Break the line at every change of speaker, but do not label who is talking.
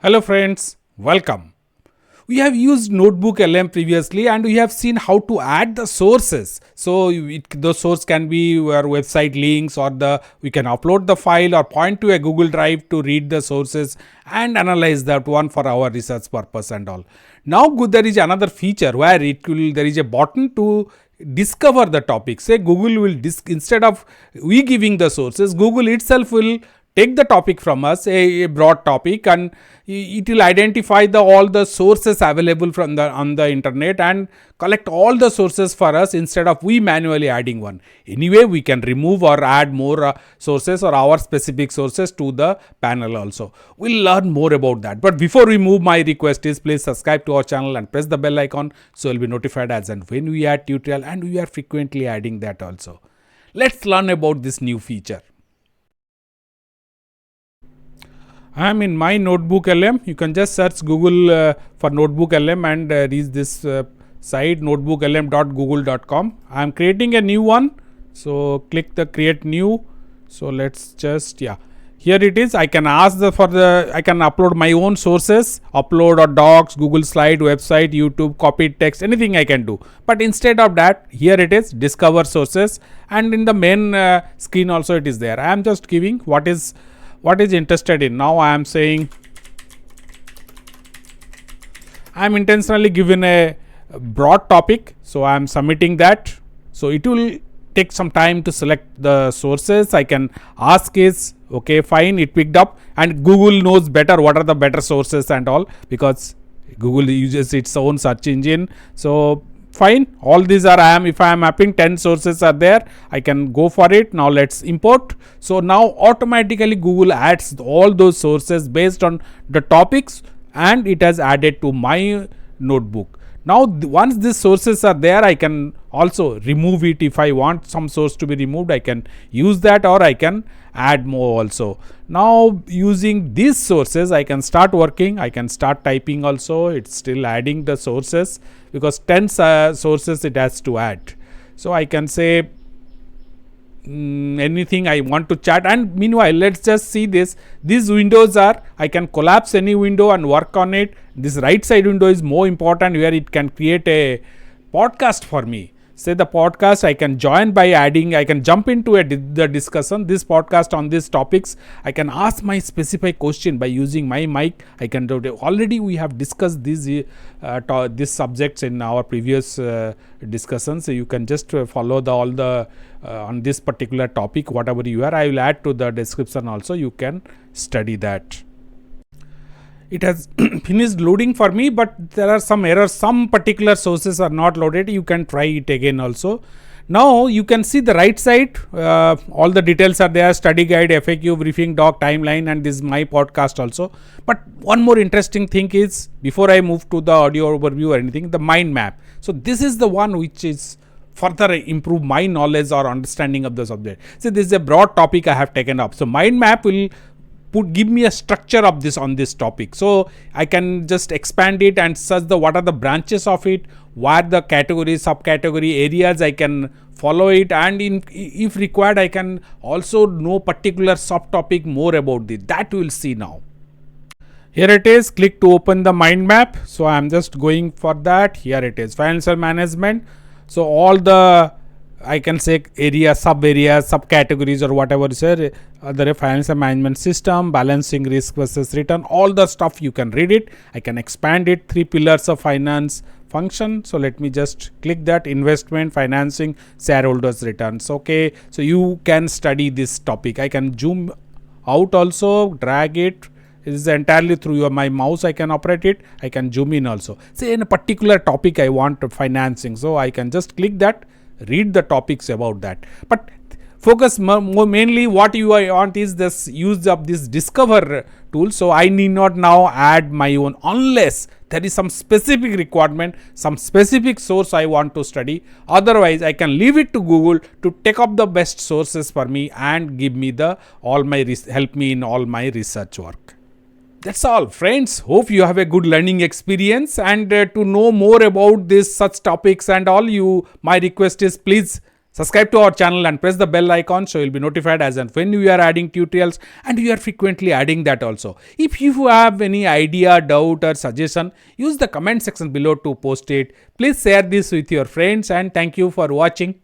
Hello friends, welcome. We have used NotebookLM previously and we have seen how to add the sources. So the source can be our website links or we can upload the file or point to a Google Drive to read the sources and analyze that one for our research purpose and all. Now there is another feature where there is a button to discover the topic. Say Google will instead of we giving the sources, Google itself will take the topic from us, a broad topic, and it will identify all the sources available from on the internet and collect all the sources for us instead of we manually adding one. Anyway, we can remove or add more sources or our specific sources to the panel also. We'll learn more about that. But before we move, my request is please subscribe to our channel and press the bell icon so you'll be notified as and when we add tutorial, and we are frequently adding that also. Let's learn about this new feature. I am in my NotebookLM. You can just search Google for NotebookLM and reach this site notebooklm.google.com. I am creating a new one. So click the create new. So let's just here it is. I can ask I can upload my own sources, upload or docs, Google slide, website, YouTube, copied text, anything I can do. But instead of that, here it is discover sources, and in the main screen also it is there. I am just giving what is interested in. Now I am saying I am intentionally given a broad topic, so I am submitting that. So it will take some time to select the sources. I can ask is okay, fine, it picked up, and Google knows better what are the better sources and all, because Google uses its own search engine. So fine, all these are if I am mapping 10 sources are there, I can go for it. Now let's import. So now automatically Google adds all those sources based on the topics, and it has added to my notebook. Now once these sources are there, I can also remove it. If I want some source to be removed, I can use that, or I can add more also. Now using these sources, I can start working. I can start typing also. It's still adding the sources because 10 sources it has to add. So I can say anything I want to chat, and meanwhile let's just see this. These windows are, I can collapse any window and work on it. This right side window is more important, where it can create a podcast for me. Say the podcast, I can join by adding, I can jump into the discussion, this podcast on these topics. I can ask my specific question by using my mic. I can do it. Already we have discussed these subjects in our previous discussions. So you can just follow all the on this particular topic, whatever you are. I will add to the description also. You can study that. It has finished loading for me, but there are some errors. Some particular sources are not loaded. You can try it again also. Now you can see the right side, all the details are there: study guide, FAQ, briefing doc, timeline, and this is my podcast also. But one more interesting thing is, before I move to the audio overview or anything, the mind map. So this is the one which is further improve my knowledge or understanding of the subject. So this is a broad topic I have taken up. So mind map will give me a structure of this on this topic, so I can just expand it and search what are the branches of it, what the categories, subcategory areas I can follow it, and if required I can also know particular subtopic more about this. That we will see now. Here it is. Click to open the mind map. So I am just going for that. Here it is, financial management. So all the, I can say area, sub areas, subcategories, or whatever is there. Other financial management system, balancing risk versus return, all the stuff you can read it. I can expand it. 3 pillars of finance function. So let me just click that: investment, financing, shareholders returns. Okay, so you can study this topic. I can zoom out also, drag it. It is entirely through my mouse I can operate it. I can zoom in also. Say in a particular topic I want financing, so I can just click that, read the topics about that. But focus more mainly what you want is this use of this discover tool. So I need not now add my own unless there is some specific requirement, some specific source I want to study. Otherwise I can leave it to Google to take up the best sources for me and give me help me in all my research work. That's all, friends. Hope you have a good learning experience, and to know more about this such topics and all, my request is please Subscribe to our channel and press the bell icon so you'll be notified as and when we are adding tutorials, and we are frequently adding that also. If you have any idea, doubt or suggestion, use the comment section below to post it. Please share this with your friends, and thank you for watching.